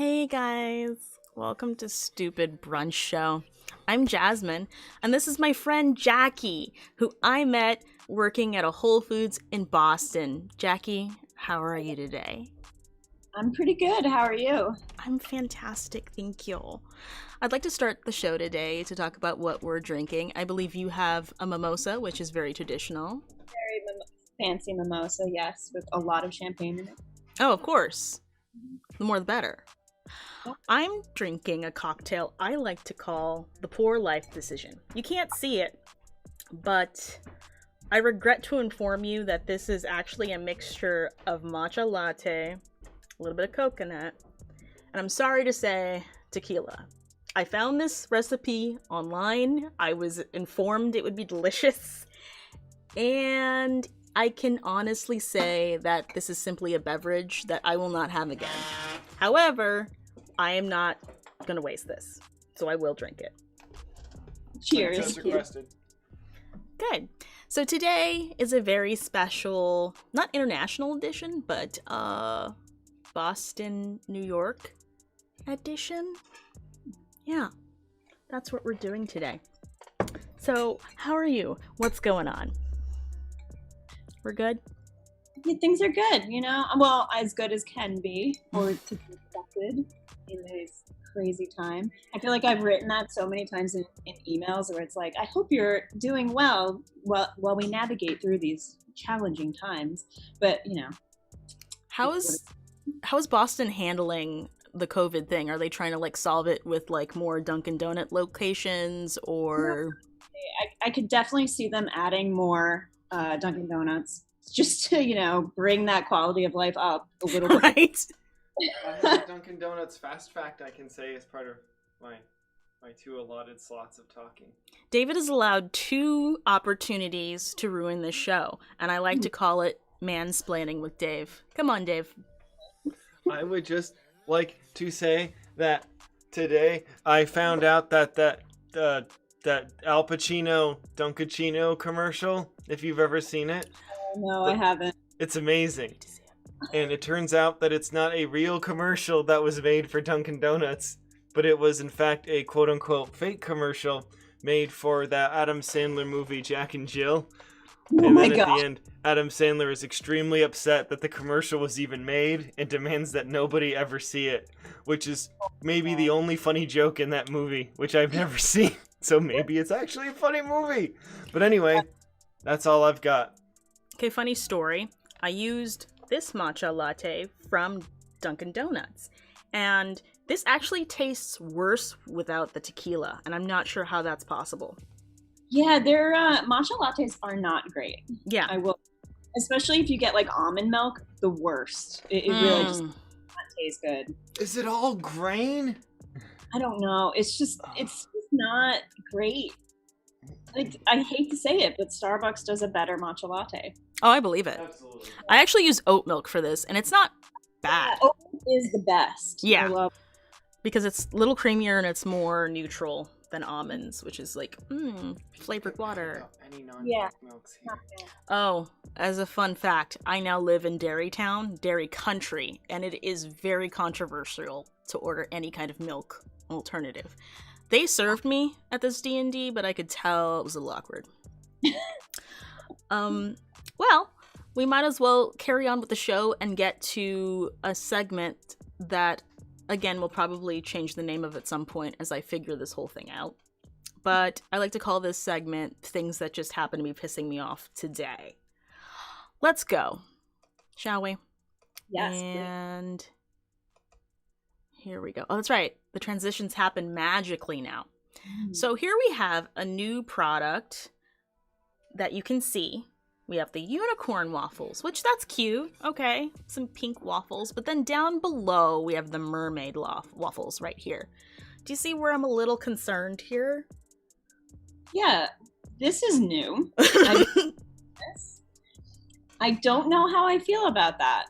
Hey guys, welcome to Stupid Brunch Show. I'm Jasmine, and this is my friend Jackie, who I met working at a Whole Foods in Boston. Jackie, how are you today? I'm pretty good. How are you? I'm fantastic, thank you. I'd like to start the show today to talk about what we're drinking. I believe you have a mimosa, which is very traditional. Very fancy mimosa, yes, with a lot of champagne in it. Oh, of course. The more the better. Yep. I'm drinking a cocktail I like to call the poor life decision. You can't see it, but I regret to inform you that this is actually a mixture of matcha latte, a little bit of coconut, and I'm sorry to say, tequila. I found this recipe online. I was informed it would be delicious, and I can honestly say that this is simply a beverage that I will not have again. However, I am not going to waste this, so I will drink it. Cheers. Good. So today is a very special, not international edition, but Boston, New York edition. Yeah, that's what we're doing today. So, how are you? What's going on? We're good? Yeah, things are good, well, as good as can be, or to be expected in this crazy time. I feel like I've written that so many times in emails where it's like, I hope you're doing well while we navigate through these challenging times. But, How is Boston handling the COVID thing? Are they trying to solve it with more Dunkin' Donut locations or? I could definitely see them adding more Dunkin' Donuts just to, bring that quality of life up a little bit. Right. I have a Dunkin' Donuts fast fact I can say as part of my two allotted slots of talking. David is allowed 2 opportunities to ruin this show, and I like to call it mansplaining with Dave. Come on, Dave. I would just like to say that today I found out that Al Pacino Dunkachino commercial, if you've ever seen it. No, I haven't. It's amazing. And it turns out that it's not a real commercial that was made for Dunkin' Donuts, but it was in fact a quote-unquote fake commercial made for that Adam Sandler movie Jack and Jill. And then at the end, Adam Sandler is extremely upset that the commercial was even made and demands that nobody ever see it, which is maybe the only funny joke in that movie, which I've never seen. So maybe it's actually a funny movie. But anyway, that's all I've got. Okay, funny story. I used this matcha latte from Dunkin' Donuts, and this actually tastes worse without the tequila, and I'm not sure how that's possible. Yeah, their matcha lattes are not great. Yeah. I will, especially if you get almond milk, the worst. It really just does not taste good. Is it all grain? I don't know. It's just not great. I hate to say it, but Starbucks does a better matcha latte. Oh, I believe it. Absolutely. I actually use oat milk for this, and it's not bad. Yeah, oat milk is the best. Yeah. I love Because it's a little creamier and it's more neutral than almonds, which is flavored water. Any Yeah. milks here. Oh, as a fun fact, I now live in Dairy Town, Dairy Country, and it is very controversial to order any kind of milk alternative. They served me at this D&D, but I could tell it was a little awkward. Well, we might as well carry on with the show and get to a segment that, again, we'll probably change the name of at some point as I figure this whole thing out. But I like to call this segment Things That Just Happen to Be Pissing Me Off Today. Let's go, shall we? Yes. And here we go. Oh, that's right. The transitions happen magically now. So here we have a new product that you can see. We have the unicorn waffles, which that's cute. Okay, some pink waffles. But then down below, we have the mermaid waffles right here. Do you see where I'm a little concerned here? Yeah, this is new. I don't know how I feel about that.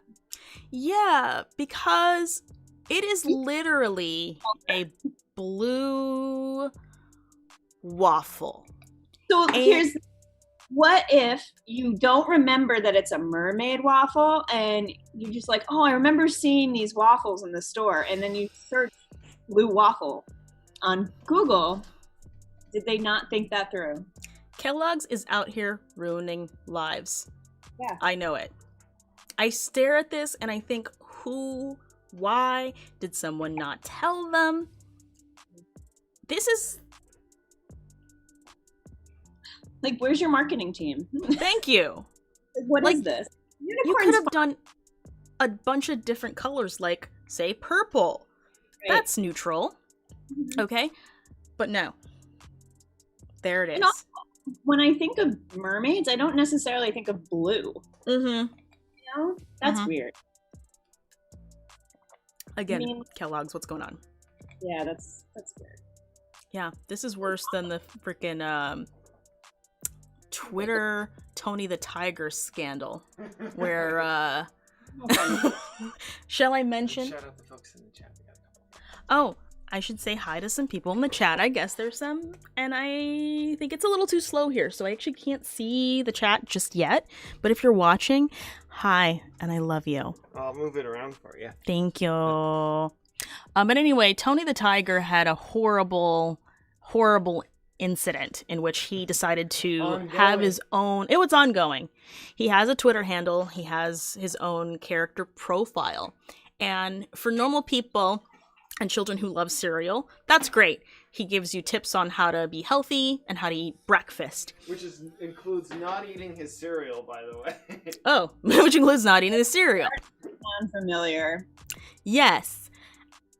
Yeah, because it is literally a blue waffle. So here's what if you don't remember that it's a mermaid waffle and you just like, oh, I remember seeing these waffles in the store, and then you search blue waffle on Google. Did they not think that through? Kellogg's is out here ruining lives. Yeah. I know it. I stare at this and I think, why did someone not tell them? This is... Like, where's your marketing team? Thank you. What is this? You could have done a bunch of different colors, like, say, purple. Right. That's neutral. Mm-hmm. Okay? But no. There it is. Also, when I think of mermaids, I don't necessarily think of blue. Mm-hmm. You know? That's weird. Again, Kellogg's, what's going on? Yeah, that's weird. Yeah, this is worse than the freaking Twitter Tony the Tiger scandal, where shall I mention? Shout out the folks in the chat. We got a couple. Oh, I should say hi to some people in the chat. I guess there's some, and I think it's a little too slow here, so I actually can't see the chat just yet. But if you're watching, hi, and I love you. I'll move it around for you. Thank you. But anyway, Tony the Tiger had a horrible incident in which he decided to have his own... It was ongoing. He has a Twitter handle. He has his own character profile. And for normal people and children who love cereal, that's great. He gives you tips on how to be healthy and how to eat breakfast. Which includes not eating his cereal, by the way. Oh, which includes not eating the cereal. Unfamiliar. Yes.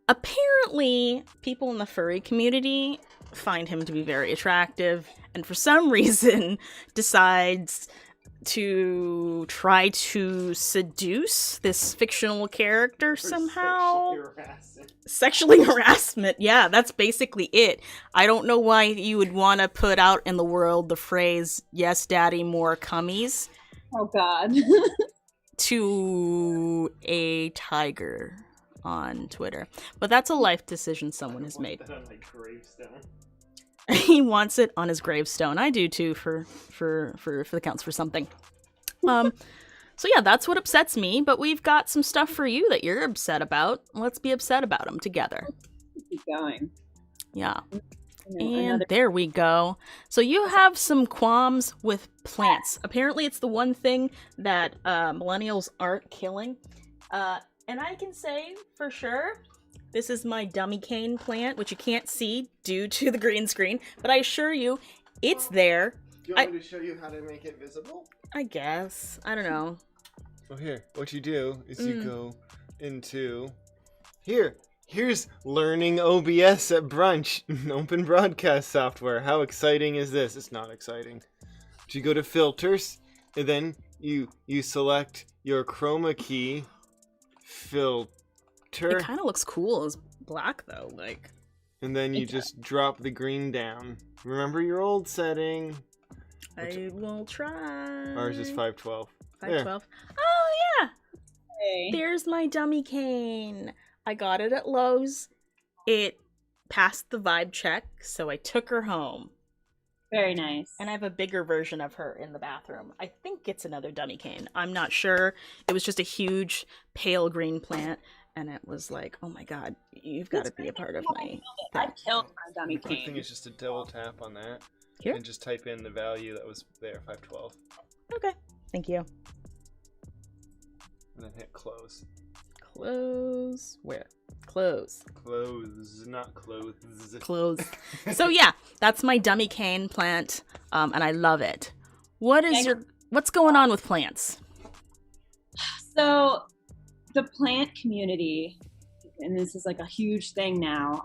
Apparently, people in the furry community find him to be very attractive, and for some reason decides to try to seduce this fictional character somehow. Sexually harassment. Yeah, that's basically it. I don't know why you would want to put out in the world the phrase, "Yes, Daddy, more cummies." Oh, God. To a tiger on Twitter. But that's a life decision someone has made. That on my gravestone. He wants it on his gravestone. I do too, for the counts for something. So yeah, that's what upsets me, but we've got some stuff for you that you're upset about. Let's be upset about them together. Keep going. Yeah. And there we go. So you have some qualms with plants. Apparently it's the one thing that millennials aren't killing. And I can say for sure, this is my dummy cane plant, which you can't see due to the green screen, but I assure you, it's there. Do you want me to show you how to make it visible? I guess. I don't know. Well, here, what you do is you go into... Here's learning OBS at Brunch, open broadcast software. How exciting is this? It's not exciting. But you go to filters, and then you select your chroma key filter. It kind of looks cool as black, though. Like. And then you just drop the green down. Remember your old setting. I will try. Ours is 512. 512. Oh, yeah. Hey. There's my dummy cane. I got it at Lowe's. It passed the vibe check, so I took her home. Very nice. And I have a bigger version of her in the bathroom. I think it's another dummy cane. I'm not sure. It was just a huge pale green plant, and it was like, oh my god, you've got to be a part of my... I killed my dummy The quick cane. thing is just to double tap on that. Here? And just type in the value that was there, 512. Okay, thank you. And then hit close. Close. Where? Close. Close, not clothes. Close. So yeah, that's my dummy cane plant, and I love it. What's going on with plants? So the plant community, and this is like a huge thing now,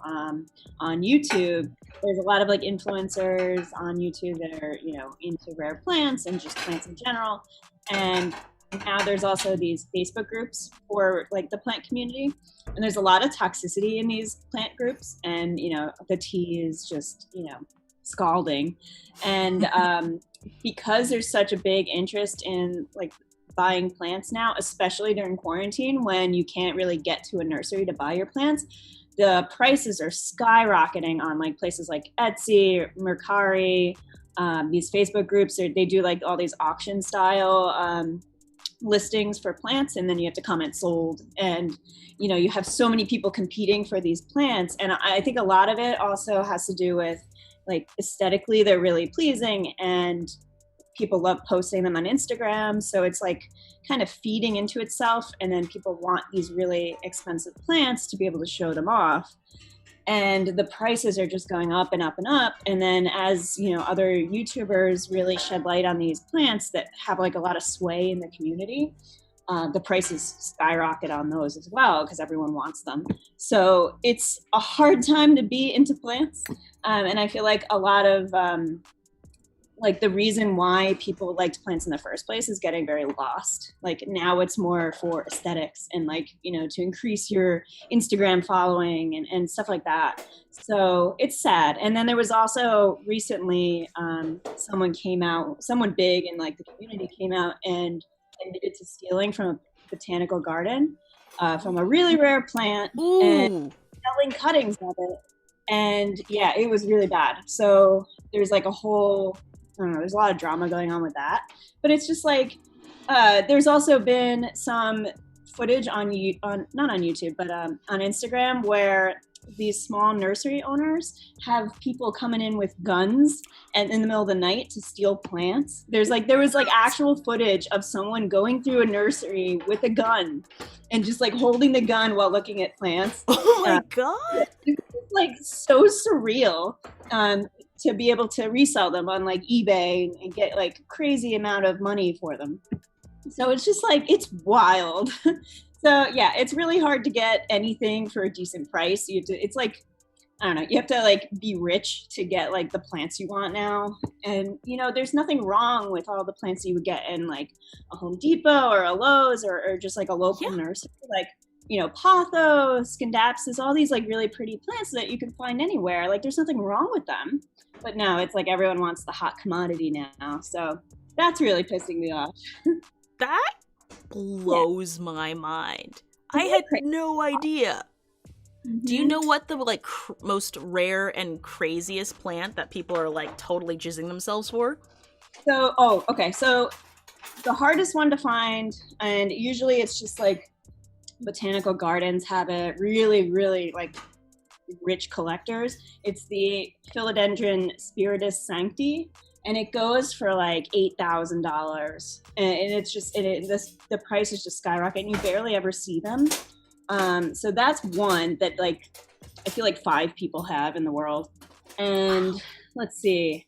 on YouTube, there's a lot of like influencers on YouTube that are, into rare plants and just plants in general. And now there's also these Facebook groups for like the plant community, and there's a lot of toxicity in these plant groups, and the tea is just scalding, and because there's such a big interest in like buying plants now, especially during quarantine when you can't really get to a nursery to buy your plants, the prices are skyrocketing on like places like Etsy, Mercari, these Facebook groups. They do like all these auction style listings for plants, and then you have to comment sold, and you have so many people competing for these plants. And I think a lot of it also has to do with like aesthetically they're really pleasing, and people love posting them on Instagram, so it's like kind of feeding into itself, and then people want these really expensive plants to be able to show them off, and the prices are just going up and up and up. And then as other YouTubers really shed light on these plants that have like a lot of sway in the community, the prices skyrocket on those as well because everyone wants them. So it's a hard time to be into plants, and I feel like a lot of like the reason why people liked plants in the first place is getting very lost. Like now it's more for aesthetics and like, to increase your Instagram following and stuff like that. So it's sad. And then there was also recently someone big in like the community came out and admitted to stealing from a botanical garden from a really rare plant. Ooh. And selling cuttings of it. And yeah, it was really bad. So there's like a whole, I don't know, there's a lot of drama going on with that. But it's just like, there's also been some footage not on YouTube, but on Instagram where these small nursery owners have people coming in with guns and in the middle of the night to steal plants. There was actual footage of someone going through a nursery with a gun and just like holding the gun while looking at plants. Oh my God. It's like so surreal. To be able to resell them on like eBay and get like crazy amount of money for them. So it's just like, it's wild. So yeah, it's really hard to get anything for a decent price. It's like, I don't know, you have to like be rich to get like the plants you want now. And there's nothing wrong with all the plants you would get in like a Home Depot or a Lowe's or just like a local nursery. Like, pothos, scindapsus, all these like really pretty plants that you can find anywhere. Like there's nothing wrong with them. But no, it's like everyone wants the hot commodity now. So that's really pissing me off. That blows my mind. I had no idea. Mm-hmm. Do you know what the like most rare and craziest plant that people are like totally jizzing themselves for? So, okay. So the hardest one to find, and usually it's just like botanical gardens have it, really, really like rich collectors. It's the Philodendron Spiritus Sancti, and it goes for like $8,000, and it's just the price is just skyrocketing. You barely ever see them. So that's one that like I feel like 5 people have in the world. And let's see,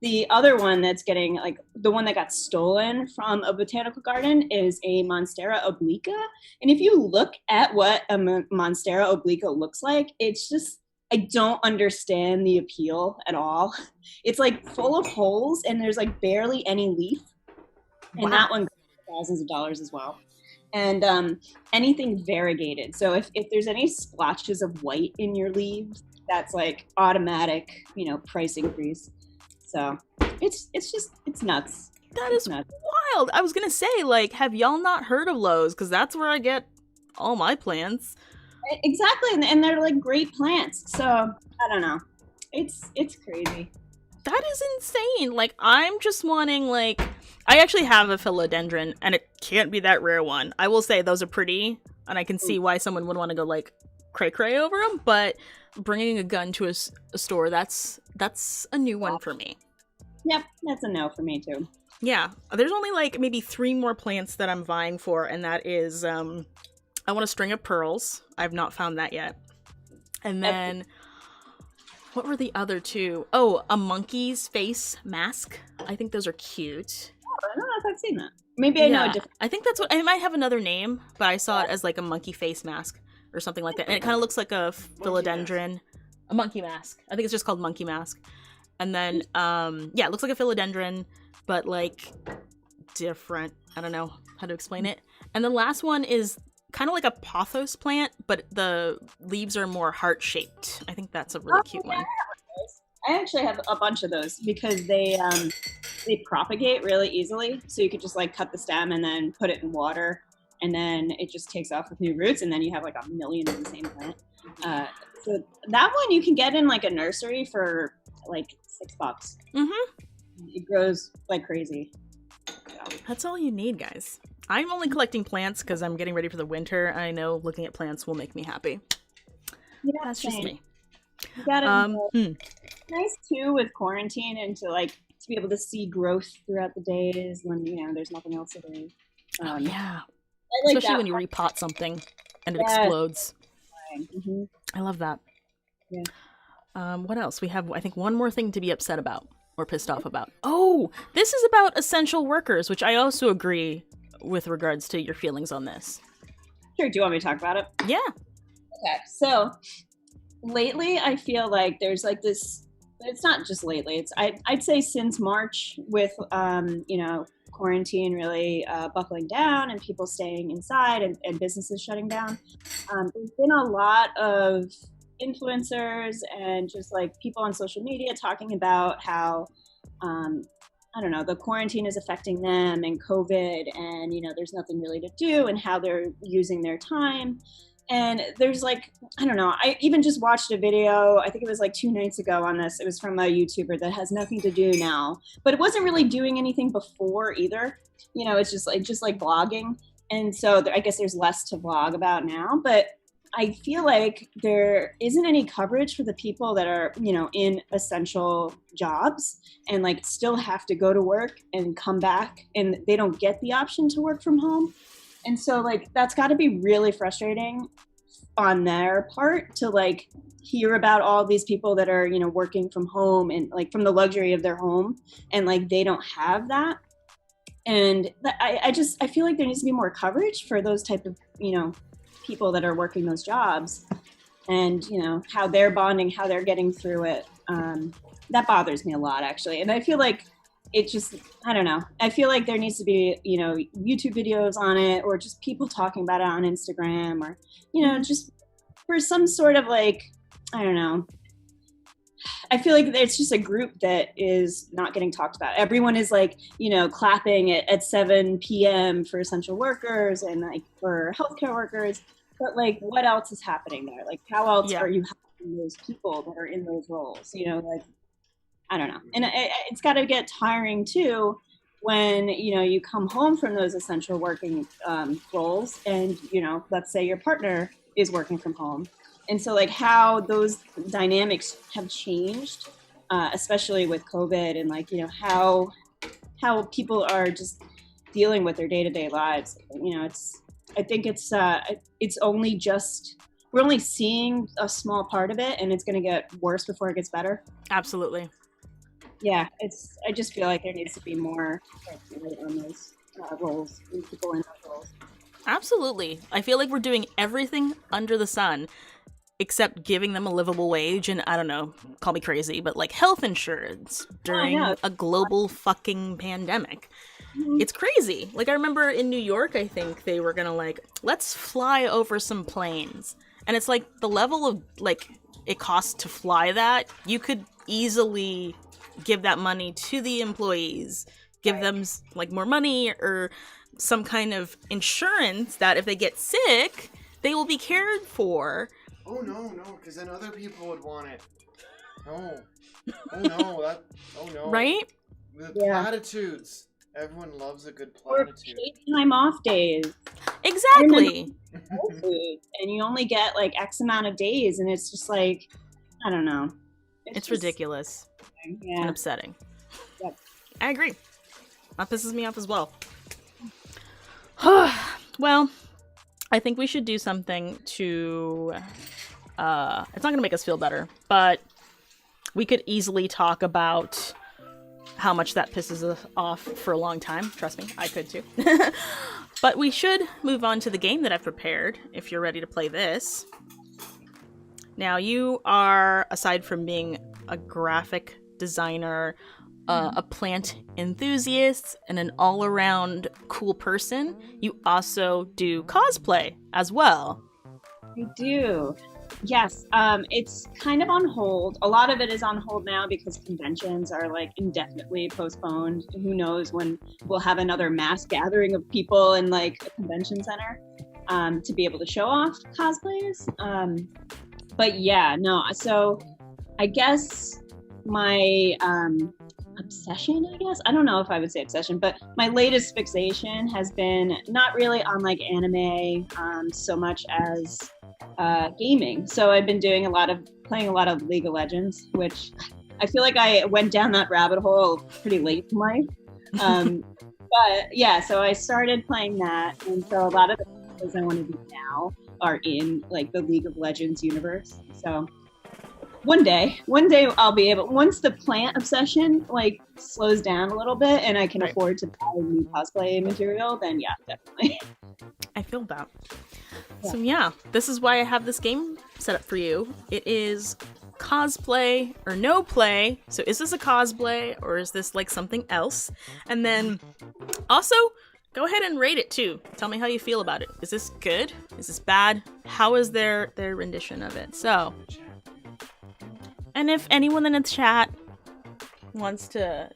the other one that's getting like the one that got stolen from a botanical garden is a Monstera obliqua. And if you look at what a Monstera obliqua looks like, it's just, I don't understand the appeal at all. It's like full of holes and there's like barely any leaf. And that one goes for thousands of dollars as well. And anything variegated. So if there's any splotches of white in your leaves, that's like automatic, price increase. So it's nuts. That is nuts. Wild. I was gonna say, like, have y'all not heard of Lowe's? Because that's where I get all my plants. Exactly, and they're like great plants. So I don't know. It's crazy. That is insane. Like, I'm just wanting, like, I actually have a philodendron, and it can't be that rare one. I will say those are pretty, and I can see why someone would want to go like cray over them. But bringing a gun to a store, that's a new one for me. Yep, that's a no for me too. Yeah, there's only like maybe 3 more plants that I'm vying for, and that is I want a string of pearls. I've not found that yet. And then what were the other 2? Oh, a monkey's face mask. I think those are cute. Oh, I don't know if I've seen that. Maybe I know a different. I think that's what, it might have another name, but I saw it as like a monkey face mask or something like that. And it kind of looks like a philodendron. A monkey mask. I think it's just called monkey mask. And then, it looks like a philodendron, but like different. I don't know how to explain it. And the last one is kind of like a pothos plant, but the leaves are more heart-shaped. I think that's a really cute one. I actually have a bunch of those because they propagate really easily. So you could just like cut the stem and then put it in water, and then it just takes off with new roots, and then you have like a million of the same plant. So that one you can get in like a nursery for like $6. Mm-hmm. it grows like crazy. That's all you need, guys. I'm only collecting plants because I'm getting ready for the winter. I know looking at plants will make me happy. Yeah, That's just me. You gotta nice too with quarantine and to be able to see growth throughout the days when there's nothing else to do. Yeah. I like Especially that. when you repot something and it Yes. explodes. Mm-hmm. I love that. Yeah. What else? We have, I think, one more thing to be upset about or pissed off about. Oh, this is about essential workers, which I also agree with regards to your feelings on this. Sure. Do you want me to talk about it? Yeah. Okay. So lately, I feel like there's like this. It's not just lately. I'd say since March with quarantine really buckling down and people staying inside and businesses shutting down. There's been a lot of influencers and just like people on social media talking about how the quarantine is affecting them and COVID and there's nothing really to do and how they're using their time. And there's I even just watched a video, I think it was like 2 nights ago on this. It was from a YouTuber that has nothing to do now, but it wasn't really doing anything before either. It's just like blogging. And so I guess there's less to blog about now, but I feel like there isn't any coverage for the people that are, in essential jobs and like still have to go to work and come back and they don't get the option to work from home. And so like that's got to be really frustrating on their part to like hear about all these people that are, working from home and like from the luxury of their home and like they don't have that. And I feel like there needs to be more coverage for those type of, people that are working those jobs and, how they're bonding, how they're getting through it. That bothers me a lot actually. And I feel like it just, I don't know. I feel like there needs to be, YouTube videos on it or just people talking about it on Instagram or, just for some sort of like, I don't know. I feel like it's just a group that is not getting talked about. Everyone is like, clapping at 7 p.m. for essential workers and like for healthcare workers. But like, what else is happening there? Like, how else are you helping those people that are in those roles? I don't know. And it's got to get tiring too when, you come home from those essential working roles and, let's say your partner is working from home. And so like how those dynamics have changed, especially with COVID and like, how people are just dealing with their day-to-day lives. I think it's only just, we're only seeing a small part of it and it's going to get worse before it gets better. Absolutely. Yeah, I just feel like there needs to be more on those roles, people in those roles. Absolutely. I feel like we're doing everything under the sun except giving them a livable wage and, I don't know, call me crazy, but like health insurance during a global fucking pandemic. Mm-hmm. It's crazy. Like I remember in New York, I think they were gonna like, let's fly over some planes. And it's like the level of like it costs to fly that, you could easily give that money to the employees, give them like more money or some kind of insurance that if they get sick, they will be cared for. Oh no, because then other people would want it. No. Oh no, oh no. Right? The platitudes. Everyone loves a good platitude. Or paid time off days. Exactly. And you only get like X amount of days and it's just like, I don't know. It's ridiculous. Yeah. And upsetting. Yep. I agree. That pisses me off as well. Well, I think we should do something to... it's not going to make us feel better, but we could easily talk about how much that pisses us off for a long time. Trust me, I could too. But we should move on to the game that I've prepared, if you're ready to play this. Now, you are, aside from being a graphic designer, a plant enthusiast, and an all-around cool person, you also do cosplay as well. I do. Yes. It's kind of on hold. A lot of it is on hold now because conventions are like indefinitely postponed. Who knows when we'll have another mass gathering of people in like a convention center to be able to show off cosplays. But yeah, no. So I guess my obsession, I guess. I don't know if I would say obsession, but my latest fixation has been not really on like anime so much as gaming. So I've been playing a lot of League of Legends, which I feel like I went down that rabbit hole pretty late in life. But yeah, so I started playing that, and so a lot of the things I want to do now are in like the League of Legends universe. So one day I'll be able, once the plant obsession like slows down a little bit and I can afford to buy new cosplay material, then yeah, definitely. I feel that. So yeah, this is why I have this game set up for you. It is cosplay or no play. So is this a cosplay or is this like something else? And then also go ahead and rate it too. Tell me how you feel about it. Is this good? Is this bad? How is their rendition of it? So, and if anyone in the chat wants to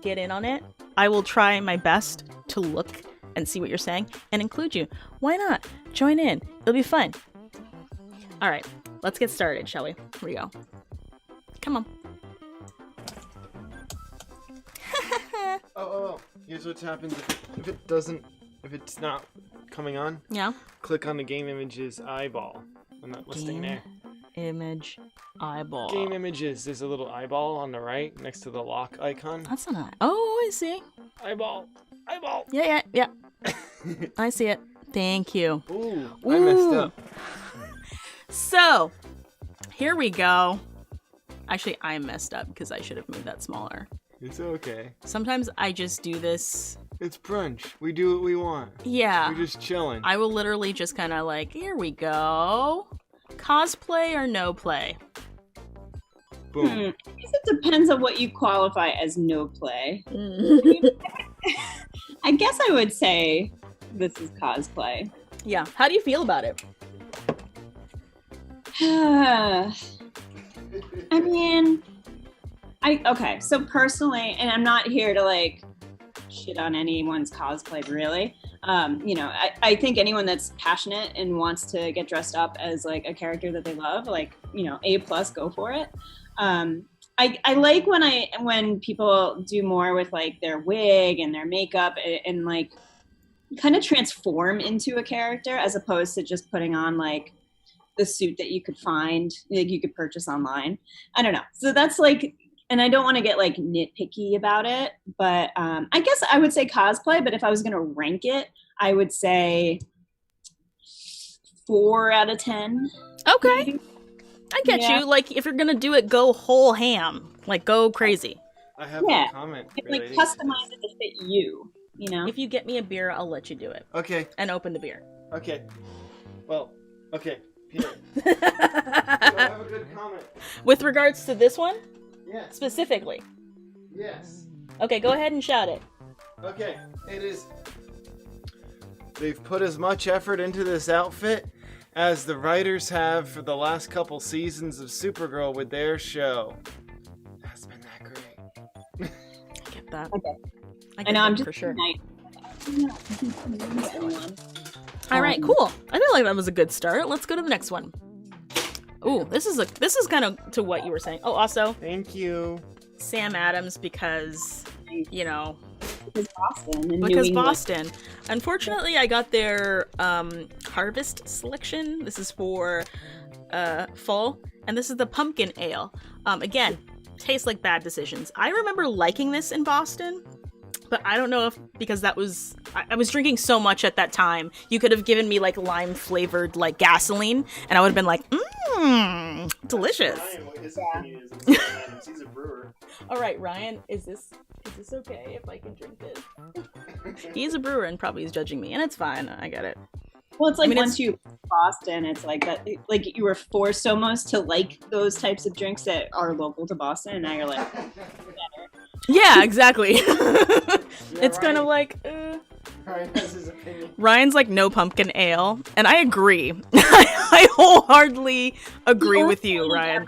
get in on it, I will try my best to look and see what you're saying and include you. Why not? Join in. It'll be fun. All right, let's get started, shall we? Here we go. Come on. Oh, here's what happens if it's not coming on. Yeah. Click on the game images eyeball on that listing there. Image eyeball. Game images. There's a little eyeball on the right next to the lock icon. That's not. Oh, I see. Eyeball. Yeah. I see it. Thank you. Ooh, I messed up. So, here we go. Actually, I messed up because I should have made that smaller. It's okay. Sometimes I just do this. It's brunch. We do what we want. Yeah. We're just chilling. I will literally just kind of like, here we go. Cosplay or no play? Boom. I guess it depends on what you qualify as no play. I guess I would say this is cosplay. Yeah. How do you feel about it? I mean, okay, so personally, and I'm not here to like shit on anyone's cosplay really. I think anyone that's passionate and wants to get dressed up as like a character that they love, like, A+, go for it. I like when people do more with like their wig and their makeup and like kind of transform into a character as opposed to just putting on like the suit that you could find, like you could purchase online. I don't know. So that's like, and I don't want to get like nitpicky about it, but I guess I would say cosplay, but if I was going to rank it, I would say 4 out of 10. Okay. Maybe. I get you. Like, if you're going to do it, go whole ham. Like, go crazy. I have a comment. It's like customize it to fit you, If you get me a beer, I'll let you do it. Okay. And open the beer. Okay. Well, okay. Peter. So I have a good comment. With regards to this one? Yes. Specifically? Yes. Okay, go ahead and shout it. Okay. It is... They've put as much effort into this outfit as the writers have for the last couple seasons of Supergirl with their show. That's been that great. I get that. Okay. I know, I'm that just for sure. Anyone. All right, cool. I feel like that was a good start. Let's go to the next one. Ooh, this is kind of to what you were saying. Oh, also, Thank you. Sam Adams because, Because Boston. And New because England. Boston. Unfortunately, I got their harvest selection. This is for fall, and this is the pumpkin ale. Again, tastes like bad decisions. I remember liking this in Boston, but I don't know if because I was drinking so much at that time. You could have given me like lime flavored like gasoline, and I would have been like, delicious. Ryan, what his opinion is, he's a brewer. All right, Ryan, is this okay if I can drink this? He's a brewer and probably is judging me, and it's fine. I get it. Well, it's like once you Boston, it's like that. Like you were forced almost to like those types of drinks that are local to Boston, and now you're like, better. Yeah, exactly. It's kind of like. Ryan has his opinion. Ryan's like no pumpkin ale, and I agree. I wholeheartedly agree with you, Ryan.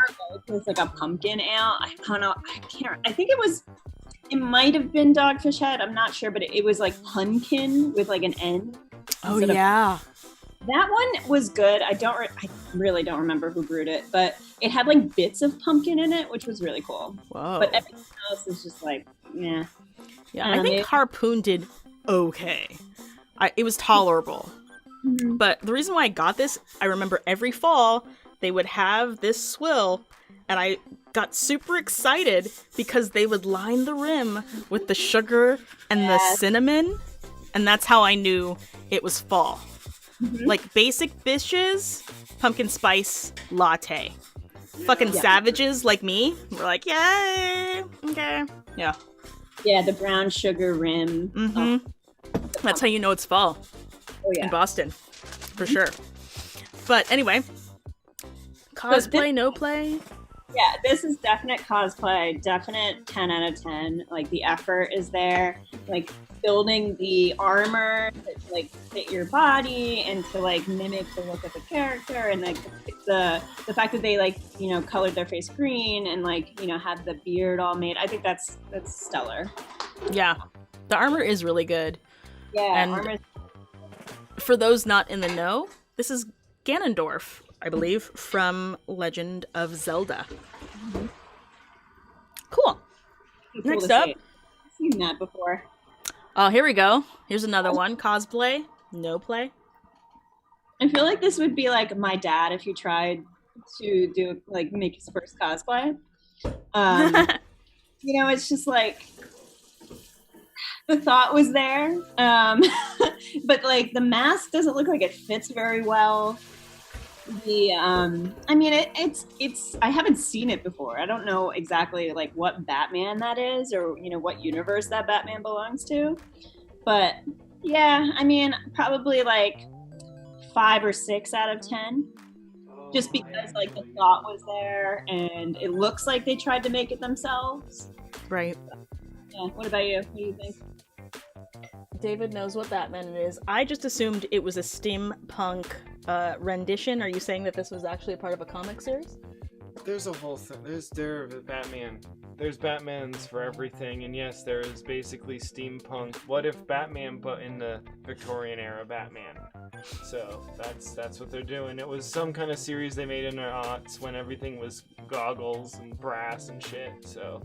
It was like a pumpkin ale. I don't know. I can't. I think it might have been Dogfish Head. I'm not sure, but it was like pumpkin with like an N. Oh yeah. That one was good. I really don't remember who brewed it, but it had like bits of pumpkin in it, which was really cool. Whoa. But everything else is just like, yeah. Yeah, I think Harpoon did okay. It was tolerable. Mm-hmm. But the reason why I got this, I remember every fall they would have this swill, and I got super excited because they would line the rim with the sugar and the cinnamon, and that's how I knew it was fall. Mm-hmm. Like basic bitches, pumpkin spice latte. Fucking savages like me were like, yay, okay, yeah. Yeah, the brown sugar rim. Mm-hmm. That's how you know it's fall. Oh, yeah. In Boston, for sure. But anyway, cosplay, no play. Yeah, this is definite cosplay, definite 10 out of 10. Like, the effort is there. Like, building the armor to, like, fit your body and to, like, mimic the look of the character. And, like, the fact that they, like, you know, colored their face green and, like, you know, had the beard all made. I think that's stellar. Yeah, the armor is really good. Yeah, and armor. For those not in the know, this is Ganondorf, I believe, from Legend of Zelda. Mm-hmm. Cool. Next up. I've seen that before. Oh, here we go. Here's another one. Cosplay, no play. I feel like this would be like my dad if he tried to do, like, make his first cosplay. You know, it's just like, the thought was there, but like the mask doesn't look like it fits very well. I mean, it's. I haven't seen it before. I don't know exactly like what Batman that is, or you know what universe that Batman belongs to. But yeah, I mean, probably like 5 or 6 out of 10, just because like the thought was there, and it looks like they tried to make it themselves. Right. Yeah. What about you? What do you think? David knows what Batman it is. I just assumed it was a steampunk rendition. Are you saying that this was actually a part of a comic series? There's a whole thing. There's Batman. There's Batmans for everything, and yes, there is basically steampunk. What if Batman, but in the Victorian era Batman? So that's what they're doing. It was some kind of series they made in the aughts when everything was goggles and brass and shit. So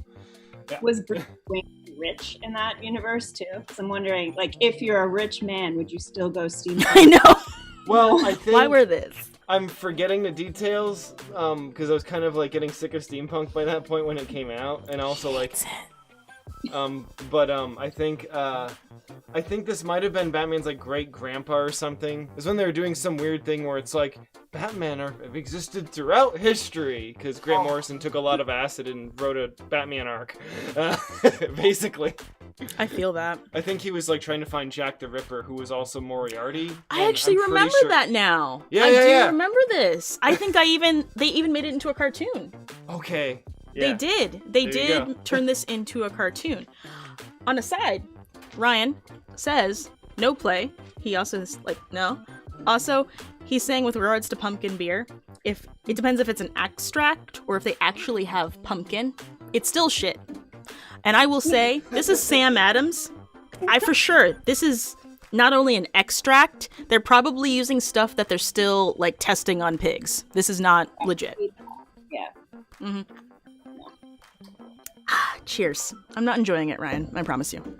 yeah. Was Bruce Wayne rich in that universe too? Because I'm wondering, like, if you're a rich man, would you still go steampunk? I know. Well, I think Why were this? I'm forgetting the details because I was kind of like getting sick of steampunk by that point when it came out, and also like, I think this might have been Batman's like great grandpa or something. It's when they were doing some weird thing where it's like Batman have existed throughout history because Grant Morrison took a lot of acid and wrote a Batman arc, basically. I feel that. I think he was like trying to find Jack the Ripper, who was also Moriarty. I actually remember that now. Yeah, I yeah. remember this. I think they even made it into a cartoon. Okay. Yeah. They did turn this into a cartoon. On a side, Ryan says no play. He also is like no. Also, he's saying with regards to pumpkin beer, if it depends if it's an extract or if they actually have pumpkin, it's still shit. And I will say, this is Sam Adams. This is not only an extract, they're probably using stuff that they're still, like, testing on pigs. This is not legit. Yeah. Mm-hmm. Cheers. I'm not enjoying it, Ryan. I promise you.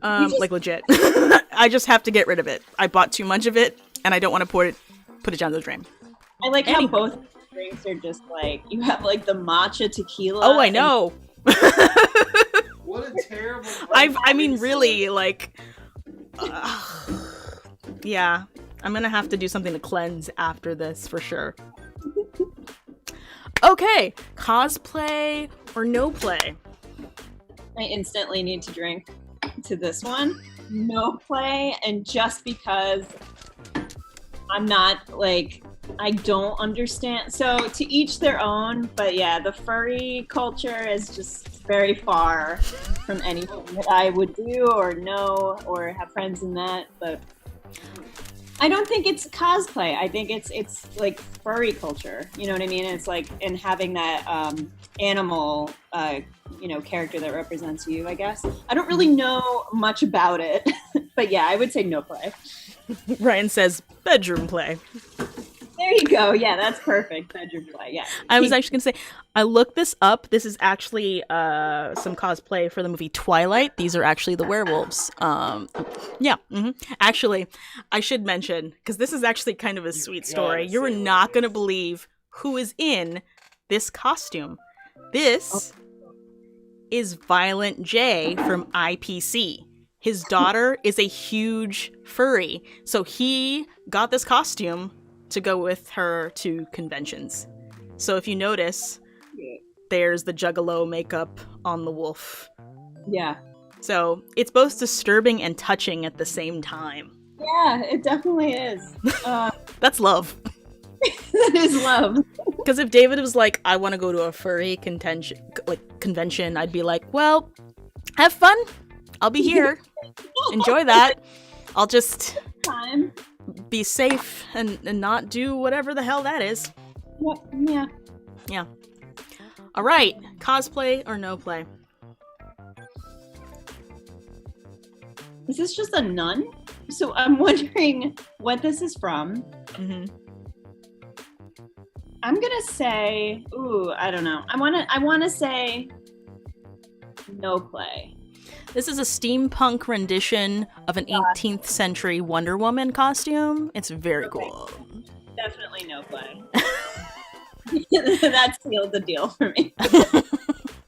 Like, legit. I just have to get rid of it. I bought too much of it, and I don't want to put it down the drain. I like how both drinks are just, like, you have, like, the matcha tequila. Oh, I know. What a terrible. I mean, really, like, yeah. I'm gonna have to do something to cleanse after this for sure. Okay, cosplay or no play? I instantly need to drink to this one. No play, and just because I'm not like. I don't understand. So to each their own, but yeah, the furry culture is just very far from anything that I would do or know or have friends in that. But I don't think it's cosplay. I think it's like furry culture. You know what I mean? It's like and having that animal, character that represents you. I guess I don't really know much about it, but yeah, I would say no play. Ryan says bedroom play. There you go. Yeah, that's perfect. Bedroom play. Yeah. I was actually gonna say, I looked this up. This is actually some cosplay for the movie Twilight. These are actually the werewolves. Yeah. Actually, I should mention, because this is actually kind of a sweet story. You're not gonna believe who is in this costume. This is Violent J from IPC. His daughter is a huge furry, so he got this costume to go with her to conventions. So if you notice, there's the Juggalo makeup on the wolf. Yeah. So it's both disturbing and touching at the same time. Yeah, it definitely is. That's love. That is love. Because if David was like, I want to go to a furry convention, I'd be like, well, have fun. I'll be here. Enjoy that. I'll just be safe and not do whatever the hell that is. Yeah. Yeah. All right. Cosplay or no play? Is this just a nun? So I'm wondering what this is from. I'm gonna say, I don't know. I wanna say no play. This is a steampunk rendition of an 18th century Wonder Woman costume. It's very cool. Definitely no play. That sealed the deal for me.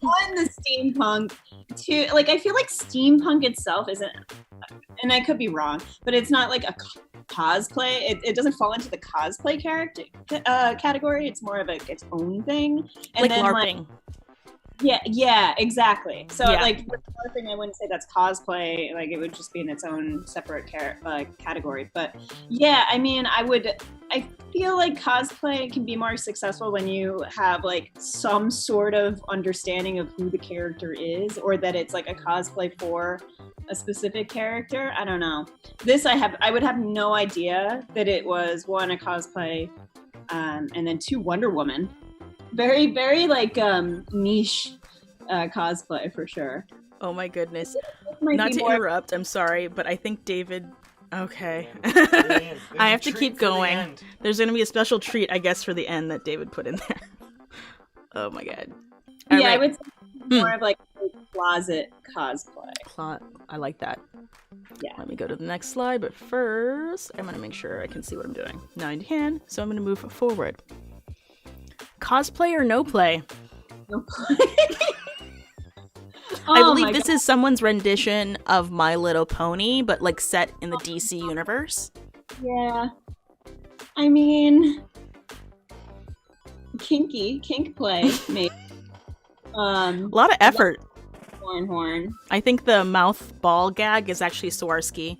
One, the steampunk. Two, like, I feel like steampunk itself isn't, and I could be wrong, but it's not like a cosplay. It doesn't fall into the cosplay category. It's more of its own thing. And like then, LARPing. Yeah, exactly. So like with LARPing, I wouldn't say that's cosplay. Like it would just be in its own separate category. But yeah, I mean, I feel like cosplay can be more successful when you have like some sort of understanding of who the character is, or that it's like a cosplay for a specific character. I don't know. This I would have no idea that it was one, a cosplay, and then two, Wonder Woman. Very, very like niche cosplay for sure. Oh my goodness. Not to interrupt, I'm sorry, but I think David... Okay. I have to keep going. There's going to be a special treat, I guess, for the end that David put in there. Oh my god. All right. I would say more of like a closet cosplay. I like that. Yeah. Let me go to the next slide, but first, I'm going to make sure I can see what I'm doing. Now I can, so I'm going to move forward. Cosplay or no play? No play. I believe this is someone's rendition of My Little Pony, but like set in the DC universe. Yeah. I mean, kink play, maybe. A lot of effort. Horn. I think the mouth ball gag is actually Swarovski.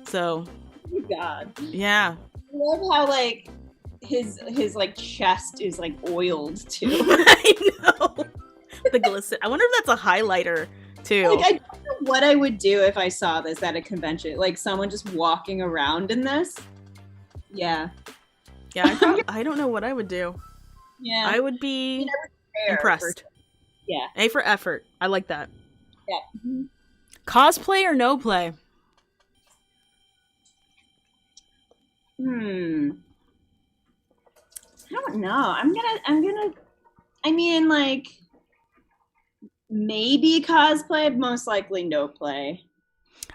So. Oh God. Yeah. I love how like his like chest is like oiled too. I know. The glisten. I wonder if that's a highlighter too. Like, I don't know what I would do if I saw this at a convention. Like someone just walking around in this. Yeah. Yeah, I don't know what I would do. Yeah. I would be impressed. Yeah. A for effort. I like that. Yeah. Mm-hmm. Cosplay or no play? I don't know. I'm gonna I mean, like, maybe cosplay, most likely no play.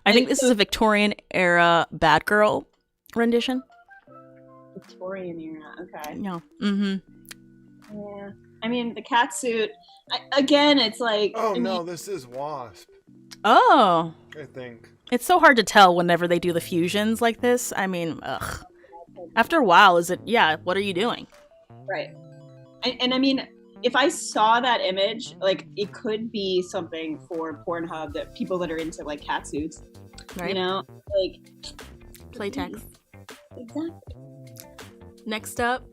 I think this is a Victorian era Batgirl rendition. Victorian era, okay. No. Yeah. I mean, the cat suit, again, it's like... no, this is Wasp. Oh. I think. It's so hard to tell whenever they do the fusions like this. I mean, ugh. After a while, what are you doing? Right. And I mean, if I saw that image, like, it could be something for Pornhub, that people that are into, like, cat suits. Right. You know? Like... Playtex. Exactly. Next up.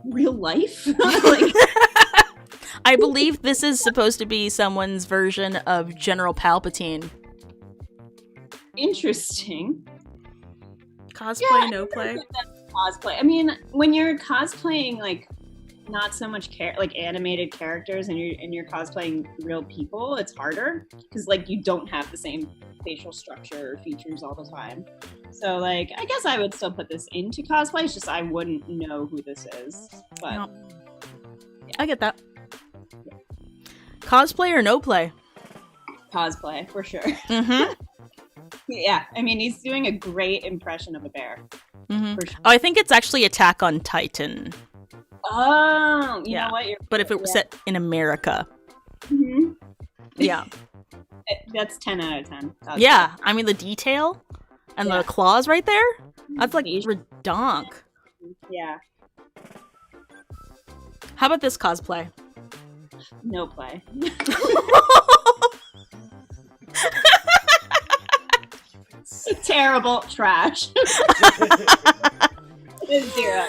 Real life? Like... I believe this is supposed to be someone's version of General Palpatine. Interesting. Cosplay, no play? Cosplay. I mean, when you're cosplaying, like, not so much like animated characters, and you're cosplaying real people, it's harder because, like, you don't have the same facial structure or features all the time. So, like, I guess I would still put this into cosplay. It's just I wouldn't know who this is. But No. I get that. Cosplay or no play? cosplay, for sure. Mm-hmm. Yeah, I mean, he's doing a great impression of a bear. Mm-hmm. For sure. Oh, I think it's actually Attack on Titan. Oh, you Yeah. know what? You're But if it was set in America. Mhm. Yeah. That's 10 out of 10. Cosplay. Yeah. I mean, the detail and Yeah. the claws right there, that's like Asian. redonk. Yeah, How about this cosplay? no play. Terrible trash. Zero.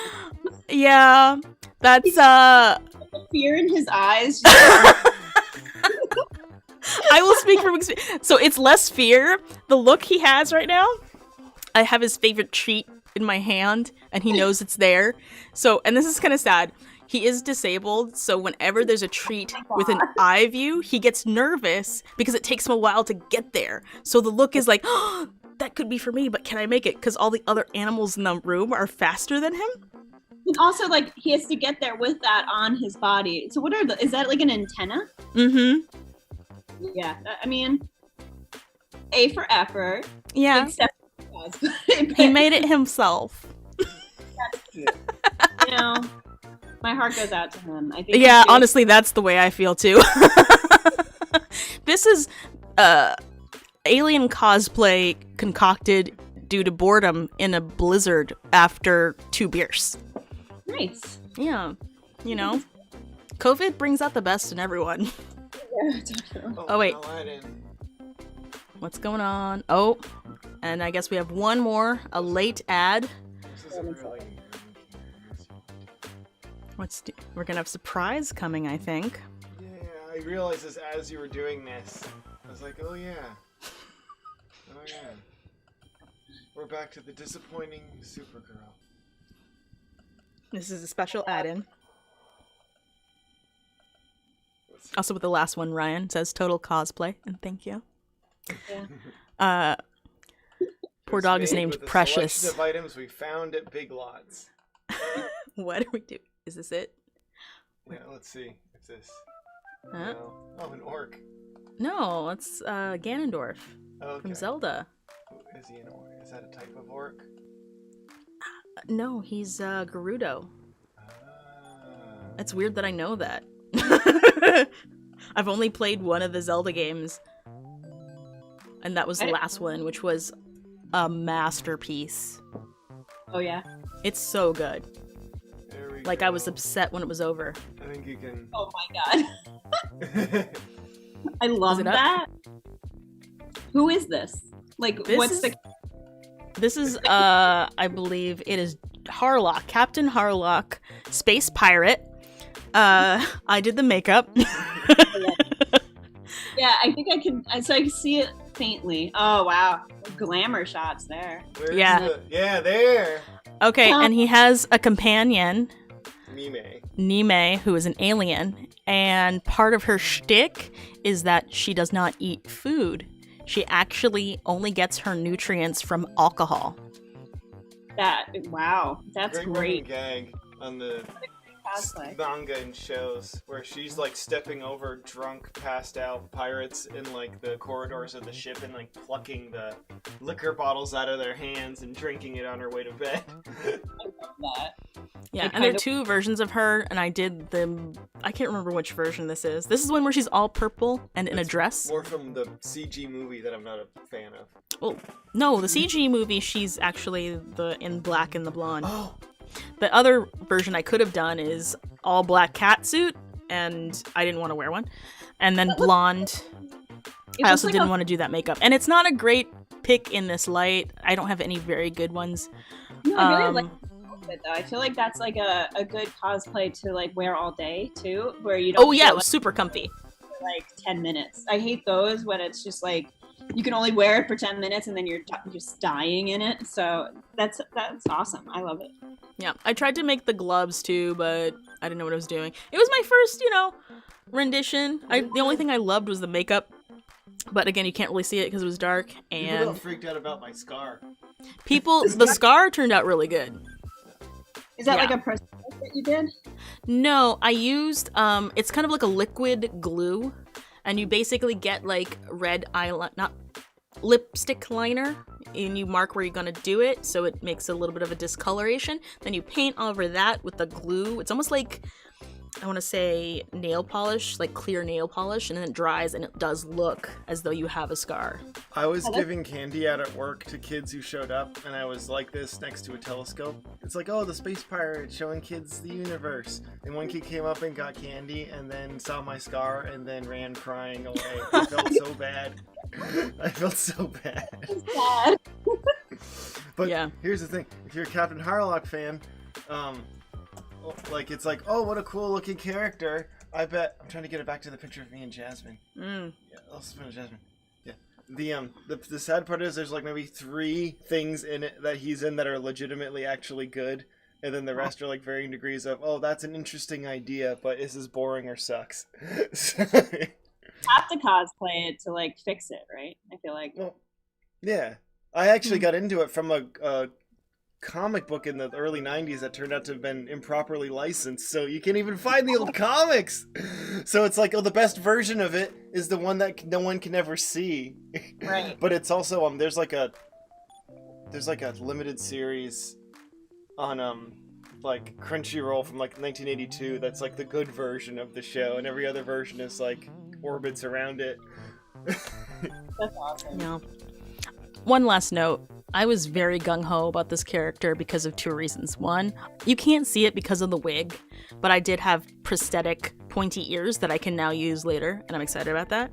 Yeah. That's, The fear in his eyes. I will speak from experience. So it's less fear. The look he has right now, I have his favorite treat in my hand, and he knows it's there. So, and this is kind of sad. He is disabled, so whenever there's a treat with an eye view, he gets nervous because it takes him a while to get there. So the look is like, oh, that could be for me, but can I make it? Because all the other animals in the room are faster than him. And also, like, he has to get there with that on his body. So what is that like an antenna? Mm-hmm. Yeah, I mean, A for effort. Yeah. Except He made it himself. That's cute. You know, my heart goes out to him. I think. Yeah, honestly, that's the way I feel too. This is alien cosplay concocted due to boredom in a blizzard after 2 beers. Nice. Yeah, you know, COVID brings out the best in everyone. Yeah, definitely. Oh, wait. Aladdin. What's going on? Oh, and I guess we have one more, a late ad. This isn't really... We're gonna have surprise coming, I think. Yeah, I realized this as you were doing this. I was like, oh yeah. Oh yeah. We're back to the disappointing Supergirl. This is a special add-in. Also with the last one, Ryan says total cosplay, and thank you. Yeah. Poor dog is named with a Precious. selection of items we found at Big Lots. What do we do? Is this it? Yeah, let's see if this. Huh? No. Oh, an orc. No, it's Ganondorf Okay. from Zelda. Is he an orc? Is that a type of orc? No, he's Gerudo. Ah. It's weird that I know that. I've only played one of the Zelda games, and that was the last one, which was a masterpiece. Oh yeah. It's so good. There we Like, go. I was upset when it was over. I think you can. Oh my god. I love it up? that. Who is this? Like, This what's is- the? This is, I believe it is Harlock, Captain Harlock, space pirate. I did the makeup. Yeah, I think I can. So I can see it faintly. Oh wow, glamour shots there. Where's Yeah. Yeah, there. Okay, and he has a companion, Mime. Nime, who is an alien, and part of her shtick is that she does not eat food. She actually only gets her nutrients from alcohol. Wow, that's Great running great. gag on the Cosplay. manga and shows where she's like stepping over drunk, passed out pirates in like the corridors of the ship and like plucking the liquor bottles out of their hands and drinking it on her way to bed. I love that. Yeah, Like, and there are kind of- 2 versions of her, and I did them. I can't remember which version this is. This is one where she's all purple and in a It's dress. More from the CG movie that I'm not a fan of. Well, no, the CG movie, she's actually the in black and the blonde. Oh, The other version I could have done is all black cat suit, and I didn't want to wear one. And then blonde. It I looks also like didn't a- want to do that makeup. And it's not a great pick in this light. I don't have any very good ones. No, I really like Um, the outfit, though. I feel like that's like a good cosplay to like wear all day too, where you don't. Oh yeah, feel it was super comfy. like 10 minutes. I hate those when it's just like you can only wear it for 10 minutes and then you're just dying in it. So that's awesome. I love it. Yeah, I tried to make the gloves too, but I didn't know what I was doing. It was my first, rendition. The only thing I loved was the makeup. But again, you can't really see it because it was dark. People got And freaked out about my scar. the scar turned out really good. Is that Yeah. like a prosthetic that you did? No, I used it's kind of like a liquid glue, and you basically get like red eyeliner, not lipstick liner, and you mark where you're gonna do it, so it makes a little bit of a discoloration. Then you paint over that with the glue. It's almost like, I want to say, nail polish, like clear nail polish, and then it dries, and it does look as though you have a scar. I was giving candy out at work to kids who showed up, and I was like this next to a telescope. It's like, oh, the space pirate showing kids the universe. And one kid came up and got candy, and then saw my scar, and then ran crying away. I felt so bad. I felt so bad. Sad. But Yeah. here's the thing: if you're a Captain Harlock fan, like it's like, oh, what a cool looking character. I bet I'm trying to get it back to the picture of me and Jasmine. Mm. Yeah, I'll spin it, Jasmine. Yeah. The sad part is there's like maybe 3 things in it that he's in that are legitimately actually good, and then the rest are like varying degrees of, oh, that's an interesting idea, but this is boring or sucks. Have to cosplay it to like fix it, right? I feel like. Well, yeah, I actually got into it from a comic book in the early 90s that turned out to have been improperly licensed, so you can't even find the old comics. So it's like, oh, the best version of it is the one that no one can ever see. Right. But it's also there's like a limited series on like Crunchyroll from like 1982 that's like the good version of the show, and every other version is like orbits around it. That's awesome. Yeah. One last note. I was very gung-ho about this character because of 2 reasons. One, you can't see it because of the wig, but I did have prosthetic pointy ears that I can now use later, and I'm excited about that.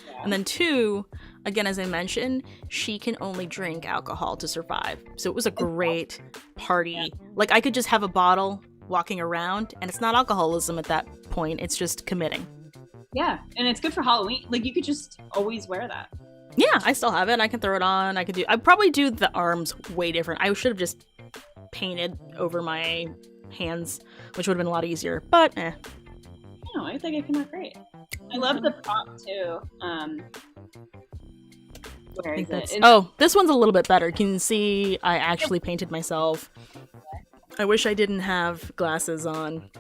Yeah. And then 2, again, as I mentioned, she can only drink alcohol to survive. So it was a great party. Like, I could just have a bottle walking around, and it's not alcoholism at that point. It's just committing. Yeah, and it's good for Halloween. Like, you could just always wear that. Yeah, I still have it. I can throw it on. I'd probably do the arms way different. I should have just painted over my hands, which would have been a lot easier, but No, I think it came out great. I love the prop too. Where is it? Oh, this one's a little bit better. You can see I actually painted myself. I wish I didn't have glasses on.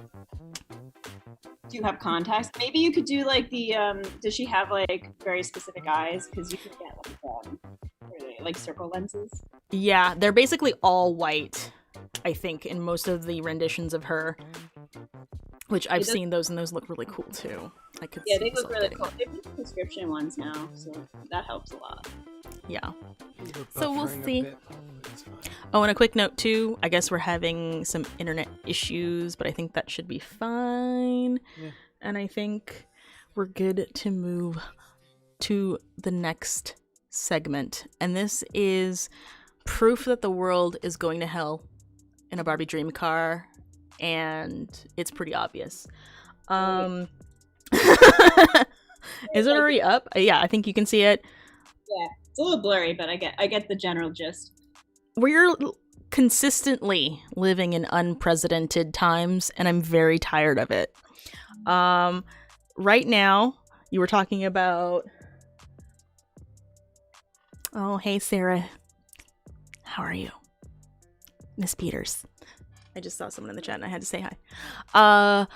Do you have contacts? Maybe you could do like the does she have like very specific eyes? Because you can get like what are they, like circle lenses. Yeah, they're basically all white, I think, in most of the renditions of her. Which I've seen those, and those look really cool too. I could Yeah, see they look myself really getting- cool. They put prescription ones now, so that helps a lot. Yeah. We're So we'll buffering a see. bit. It's fine. Oh, and a quick note too. I guess we're having some internet issues, but I think that should be fine. Yeah. And I think we're good to move to the next segment. And this is proof that the world is going to hell in a Barbie dream car, and it's pretty obvious. Is it already up? Yeah, I think you can see it. Yeah, it's a little blurry, but I get the general gist. We're consistently living in unprecedented times, and I'm very tired of it. Right now, you were talking about... Oh, hey, Sarah. How are you? Miss Peters. I just saw someone in the chat, and I had to say hi.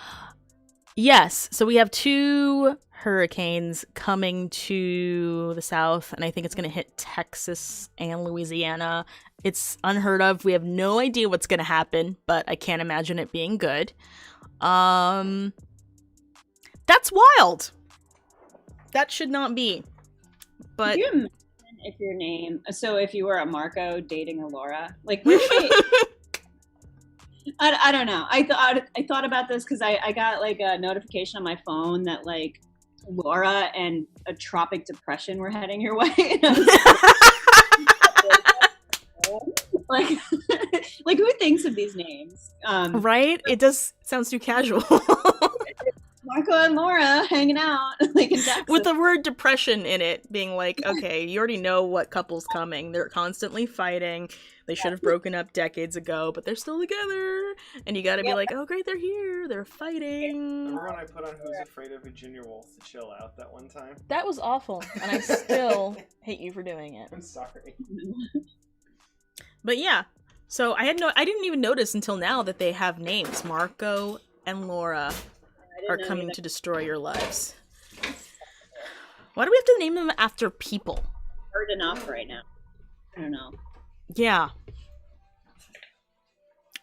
Yes, so we have 2 hurricanes coming to the south, and I think it's going to hit Texas and Louisiana. It's unheard of. We have no idea what's going to happen, but I can't imagine it being good. That's wild. That should not be. But Could you imagine if your name, so if you were a Marco dating a Laura, like where do we, I don't know. I thought about this because I got like a notification on my phone that like Laura and a tropic depression were heading your way. And I was like who thinks of these names? right? It does sounds too casual. Marco and Laura hanging out like in Jackson. With the word depression in it, being like, okay, you already know what couple's coming. They're constantly fighting. They should have broken up decades ago, but they're still together. And you gotta be like, oh great, they're here. They're fighting. Remember when I put on Who's Afraid of Virginia Woolf to chill out that one time? That was awful, and I still hate you for doing it. I'm sorry. But yeah, so I didn't even notice until now that they have names. Marco and Laura are coming to destroy your lives. Why do we have to name them after people? Hard enough right now. I don't know. Yeah.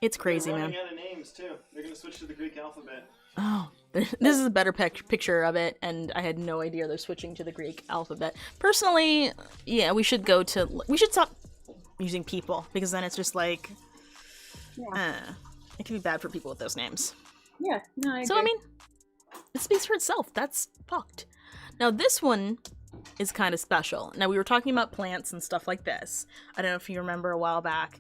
It's crazy, They're man. running out of names too. They're gonna switch to the Greek alphabet. Oh, this is a better picture of it, and I had no idea they're switching to the Greek alphabet. Personally, yeah, we should stop using people, because then it's just like, it can be bad for people with those names. Yeah, no, I agree. So, I mean, it speaks for itself. That's fucked. Now, this one is kind of special. Now, we were talking about plants and stuff like this. I don't know if you remember a while back.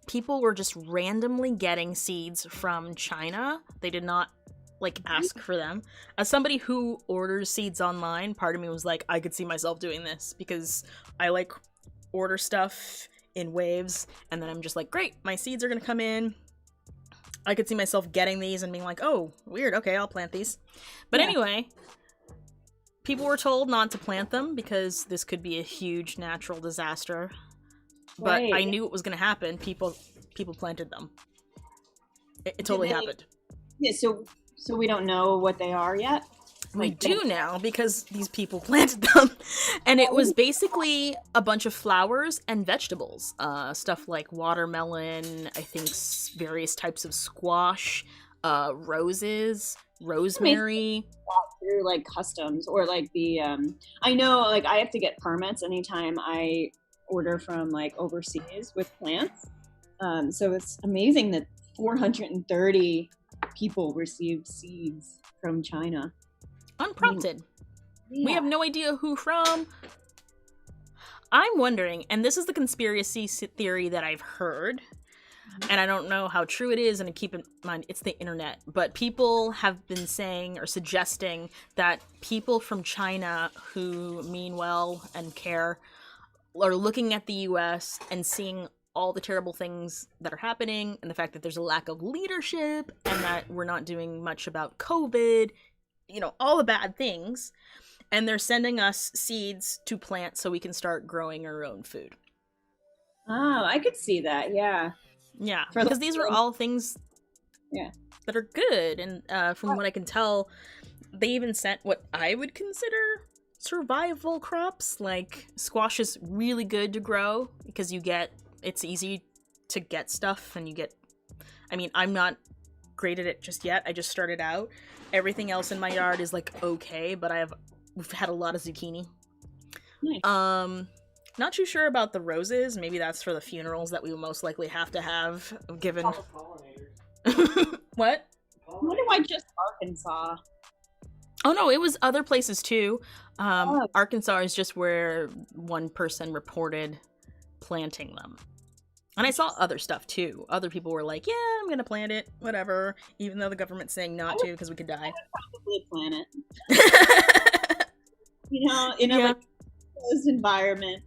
People were just randomly getting seeds from China. They did not, ask for them. As somebody who orders seeds online, part of me was like, I could see myself doing this, because I, order stuff in waves, and then I'm just like, great, my seeds are gonna come in. I could see myself getting these and being like, oh, weird, okay, I'll plant these. But anyway, people were told not to plant them because this could be a huge natural disaster. But I knew it was going to happen. People planted them. It totally happened. Yeah, so we don't know what they are yet? We do now, because these people planted them. And it was basically a bunch of flowers and vegetables. Stuff like watermelon, I think various types of squash, roses, rosemary. Through customs or the I know I have to get permits anytime I order from overseas with plants. So it's amazing that 430 people received seeds from China. Unprompted. We have no idea who from. I'm wondering, and this is the conspiracy theory that I've heard, and I don't know how true it is, and keep in mind, it's the internet, but people have been saying or suggesting that people from China who mean well and care are looking at the US and seeing all the terrible things that are happening, and the fact that there's a lack of leadership, and that we're not doing much about COVID, all the bad things, and they're sending us seeds to plant so we can start growing our own food. Oh, I could see that, yeah. Yeah, because these are all things that are good, and from what I can tell, they even sent what I would consider survival crops. Squash is really good to grow, because it's easy to get stuff, and I'm not great at it just yet. I just started out. Everything else in my yard is okay, but we've had a lot of zucchini. Nice. Not too sure about the roses. Maybe that's for the funerals that we will most likely have to have, given... What? What do I just Arkansas? Oh no, it was other places too. Arkansas is just where one person reported planting them. And I saw other stuff too. Other people were like, yeah, I'm gonna plant it, whatever, even though the government's saying not to because we could die. Probably plant it. In a closed environment.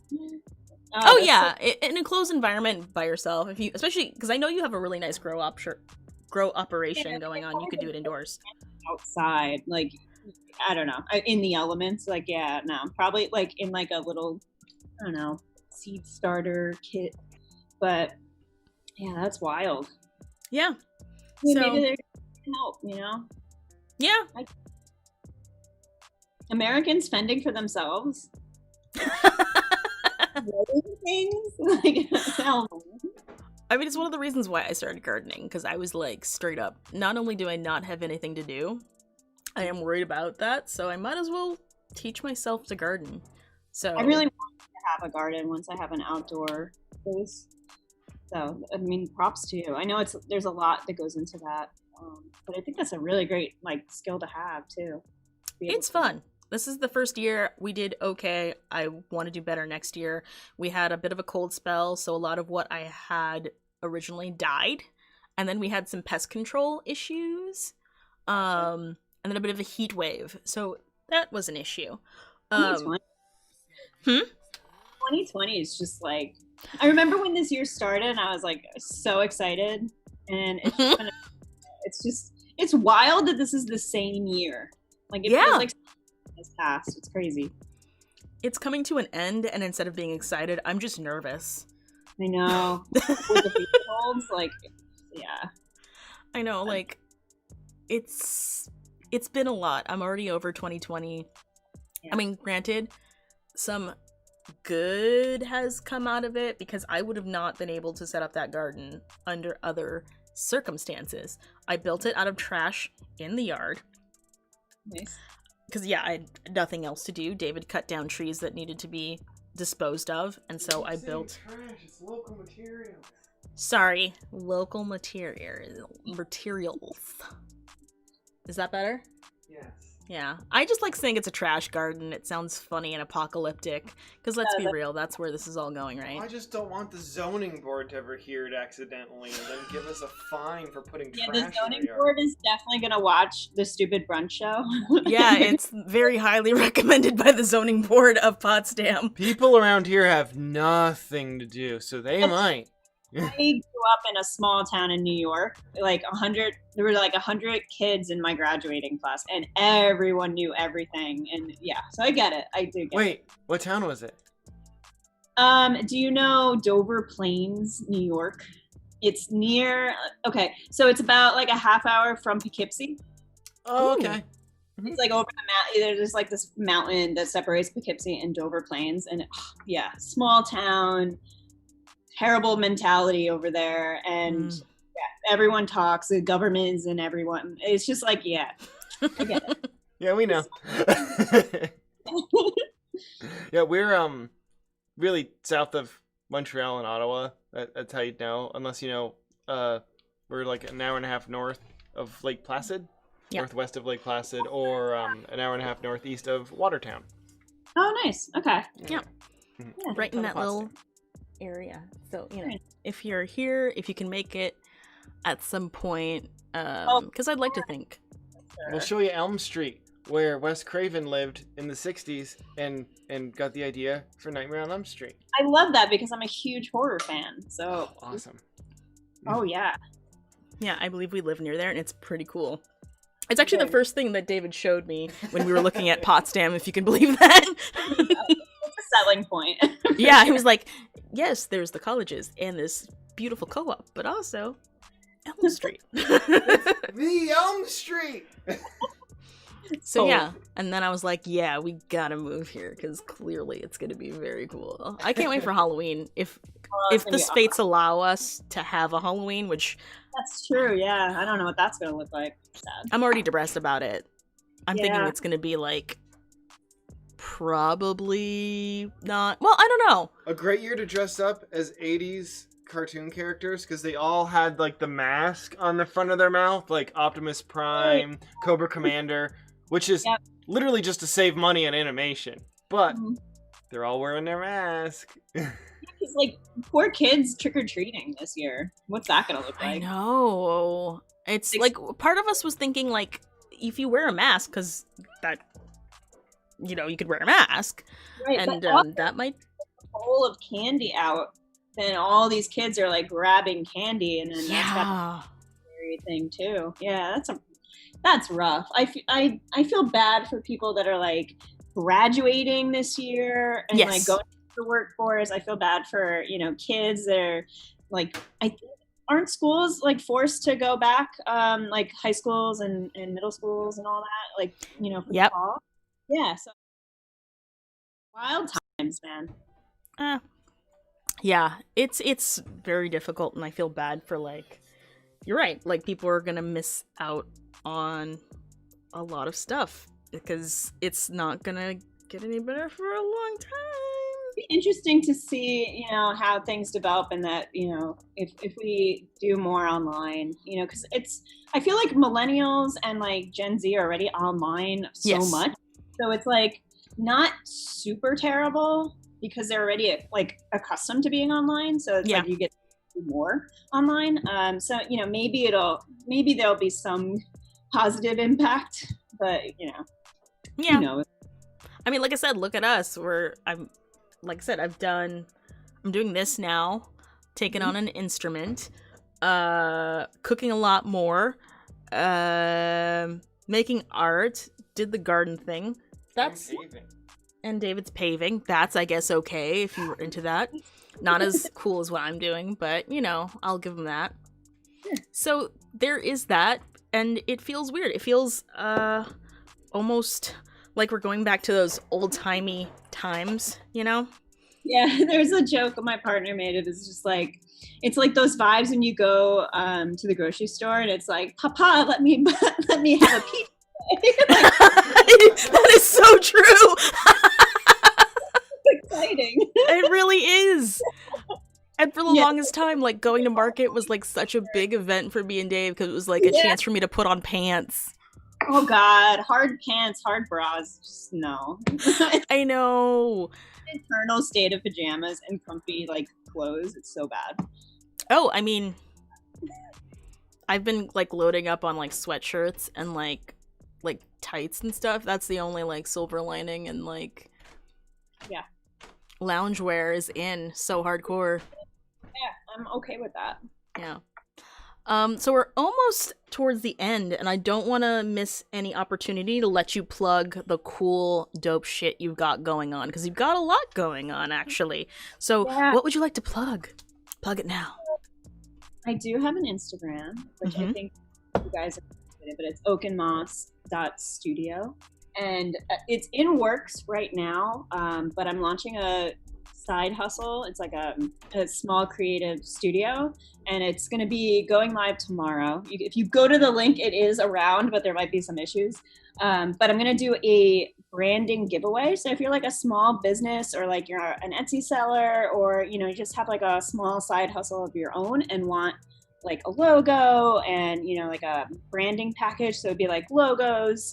Oh yeah, in a closed environment by yourself, especially because I know you have a really nice grow operation going on. You could do it indoors. Outside, I don't know, in the elements. Probably in a little, I don't know, seed starter kit. But yeah, that's wild. Yeah. So maybe they can help. Yeah. Americans fending for themselves. Things it's one of the reasons why I started gardening, because I was straight up, not only do I not have anything to do, I am worried about that, so I might as well teach myself to garden. So I really want to have a garden once I have an outdoor space. So props to you. I know there's a lot that goes into that, but I think that's a really great skill to have too. It's fun. This is the first year we did okay. I want to do better next year. We had a bit of a cold spell, so a lot of what I had originally died. And then we had some pest control issues. and then a bit of a heat wave. So that was an issue. 2020. 2020 is just like, I remember when this year started and I was like so excited, and it's just been, it's wild that this is the same year. Like it feels like it's past. It's crazy. It's coming to an end, and instead of being excited, I'm just nervous. I know. With the feet colds, like, yeah. I know, like, it's been a lot. I'm already over 2020. Yeah. I mean, granted, some good has come out of it, because I would have not been able to set up that garden under other circumstances. I built it out of trash in the yard. Nice. Because, yeah, I had nothing else to do. David cut down trees that needed to be disposed of, and so I built... Trash, it's local materials. Sorry, local materials. Is that better? Yes. Yeah. I just like saying it's a trash garden. It sounds funny and apocalyptic. Because let's be real, that's where this is all going, right? I just don't want the zoning board to ever hear it accidentally and then give us a fine for putting trash the zoning board is definitely going to watch the stupid brunch show. Yeah, it's very highly recommended by the zoning board of Potsdam. People around here have nothing to do, so they might. I grew up in a small town in New York. There were like 100 kids in my graduating class, and everyone knew everything. And yeah, so I get it. I do get it. Wait, what town was it? Do you know Dover Plains, New York? It's near, okay, so it's about like a half hour from Poughkeepsie. Oh, okay. It's like over the mountain. There's like this mountain that separates Poughkeepsie and Dover Plains. And yeah, small town. Terrible mentality over there, and yeah, everyone talks, the governments and everyone. It's just like, yeah, I get it. Yeah, we know. Yeah, we're really south of Montreal and Ottawa. That's how you'd know, unless you know we're like an hour and a half north of Lake Placid, northwest of Lake Placid, or an hour and a half northeast of Watertown. Oh, nice. Okay. Yeah. Right in that little area. So, you know, if you're here, if you can make it at some point, because I'd like to think. We'll show you Elm Street, where Wes Craven lived in the 60s and got the idea for Nightmare on Elm Street. I love that because I'm a huge horror fan. So awesome. Oh, yeah. Yeah, I believe we live near there, and it's pretty cool. It's actually the first thing that David showed me when we were looking at Potsdam, if you can believe that. It's a selling point. Yeah, he was like, yes, there's the colleges and this beautiful co-op, but also Elm Street. The Elm Street! So yeah, and then I was like, yeah, we gotta move here, because clearly it's gonna be very cool. I can't wait for Halloween. If the fates allow us to have a Halloween, which... That's true, yeah. I don't know what that's gonna look like. Sad. I'm already depressed about it. I'm thinking it's gonna be like... Probably not. Well, I don't know. A great year to dress up as 80s cartoon characters, because they all had like the mask on the front of their mouth, like Optimus Prime, Cobra Commander, which is literally just to save money on animation. But they're all wearing their mask. It's like poor kids trick-or-treating this year. What's that gonna look like? I know. It's like part of us was thinking like, if you wear a mask, because that, you know, you could wear a mask, right, and that might bowl of candy out. Then all these kids are like grabbing candy, and then that's got the scary thing too. Yeah, that's rough. I feel bad for people that are like graduating this year and like going to the workforce. I feel bad for, you know, kids that are like, aren't schools like forced to go back, like high schools and middle schools and all that, like, you know, for the fall? Yeah, so wild times, man. Yeah, it's very difficult, and I feel bad for, like, you're right, like, people are gonna miss out on a lot of stuff because it's not gonna get any better for a long time. It'd be interesting to see, you know, how things develop, and that, you know, if we do more online, you know, because I feel like millennials and like Gen Z are already online so much. So it's like not super terrible because they're already like accustomed to being online. So it's like you get to do more online. So, you know, maybe there'll be some positive impact, but Yeah. who knows? I mean, like I said, look at us. I'm doing this now, taking on an instrument, cooking a lot more, making art, did the garden thing. That's and David's paving. That's, I guess, okay if you were into that. Not as cool as what I'm doing, but I'll give him that. So there is that, and it feels weird. It feels almost like we're going back to those old-timey times, Yeah, there's a joke my partner made. It is just like, it's like those vibes when you go to the grocery store and it's like, Papa, let me have a pizza. That is so true. It's exciting. It really is. And for the longest time, like, going to market was like such a big event for me and Dave because it was like a chance for me to put on pants. Oh God, hard pants, hard bras, just no. I know. Eternal state of pajamas and comfy like clothes. It's so bad. Oh, I mean, I've been like loading up on like sweatshirts and like tights and stuff. That's the only like silver lining, and like loungewear is in so hardcore. Yeah, I'm okay with that. Yeah. So we're almost towards the end, and I don't want to miss any opportunity to let you plug the cool, dope shit you've got going on, because you've got a lot going on, actually. So what would you like to plug? Plug it now. I do have an Instagram, which I think you guys are interested in, but it's oakenmoss.studio. And it's in works right now, but I'm launching a side hustle. It's like a small creative studio, and it's going to be going live tomorrow. If you go to the link, it is around, but there might be some issues. But I'm going to do a branding giveaway. So if you're like a small business, or like you're an Etsy seller, or you just have like a small side hustle of your own and want like a logo and like a branding package, so it'd be like logos,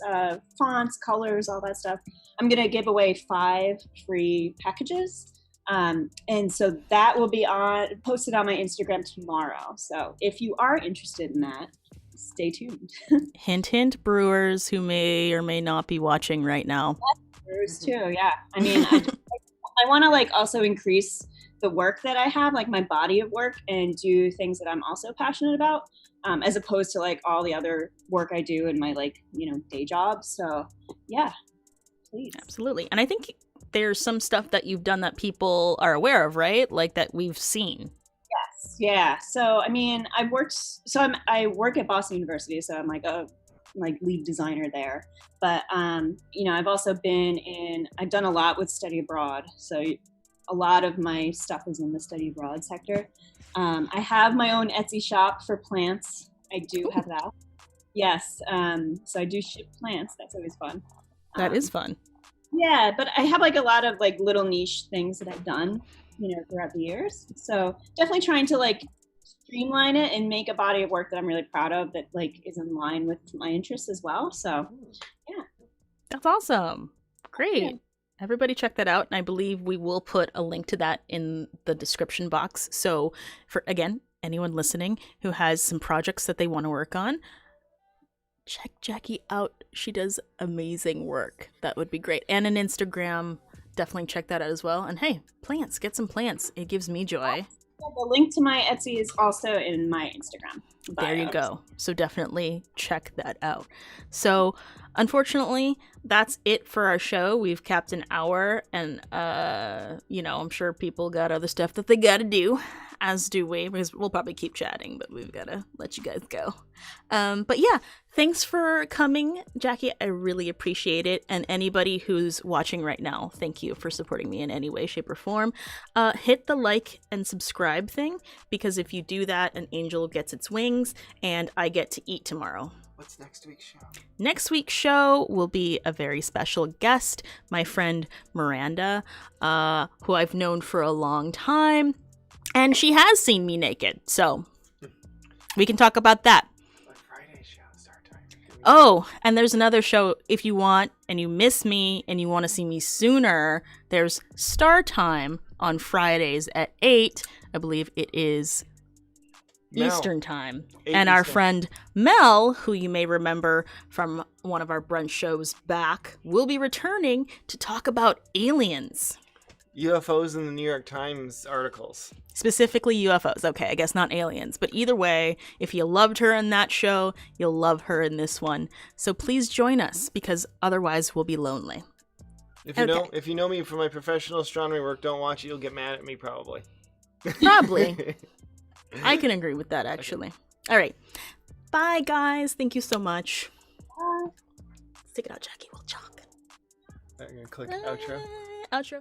fonts, colors, all that stuff, I'm going to give away 5 free packages. And so that will be posted on my Instagram tomorrow. So if you are interested in that, stay tuned. Hint, hint, brewers who may or may not be watching right now. Brewers too, yeah. I mean, I want to like also increase the work that I have, like my body of work, and do things that I'm also passionate about, as opposed to like all the other work I do in my like, day job. So yeah, please. Absolutely. And I think there's some stuff that you've done that people are aware of, right? Like that we've seen. Yes. Yeah. So, I mean, I work at Boston University, so I'm like a lead designer there. But, I've also I've done a lot with study abroad. So a lot of my stuff is in the study abroad sector. I have my own Etsy shop for plants. I do have that. Yes. So I do ship plants. That's always fun. That is fun. Yeah, but I have like a lot of like little niche things that I've done, throughout the years. So definitely trying to like streamline it and make a body of work that I'm really proud of, that like is in line with my interests as well. So yeah. That's awesome. Great. Yeah. Everybody check that out. And I believe we will put a link to that in the description box. So for, again, anyone listening who has some projects that they want to work on, check Jackie out. She does amazing work. That would be great. And an Instagram. Definitely check that out as well. And hey, plants. Get some plants. It gives me joy. The link to my Etsy is also in my Instagram bio. There you go. So definitely check that out. So unfortunately, that's it for our show. We've capped an hour, and I'm sure people got other stuff that they gotta do, as do we, because we'll probably keep chatting, but we've gotta let you guys go. But yeah, thanks for coming, Jackie. I really appreciate it. And anybody who's watching right now, thank you for supporting me in any way, shape, or form. Hit the like and subscribe thing, because if you do that, an angel gets its wings, and I get to eat tomorrow. What's next week's show? Next week's show will be a very special guest, my friend Miranda, who I've known for a long time, and she has seen me naked, so we can talk about that. Like Friday's show, start time. Oh, and there's another show. If you want and you miss me and you want to see me sooner, there's Star Time on Fridays at 8. I believe it is Mel. Eastern time. 8 And our Eastern. friend Mel, who you may remember from one of our brunch shows back, will be returning to talk about aliens. UFOs in the New York Times articles. Specifically UFOs. Okay, I guess not aliens. But either way, if you loved her in that show, you'll love her in this one. So please join us, because otherwise we'll be lonely. If you Okay. if you know me from my professional astronomy work, don't watch it. You'll get mad at me probably. Probably. I can agree with that, actually. All right. Bye, guys. Thank you so much. Stick it out, Jackie. We'll chalk. I'm gonna click outro. Outro.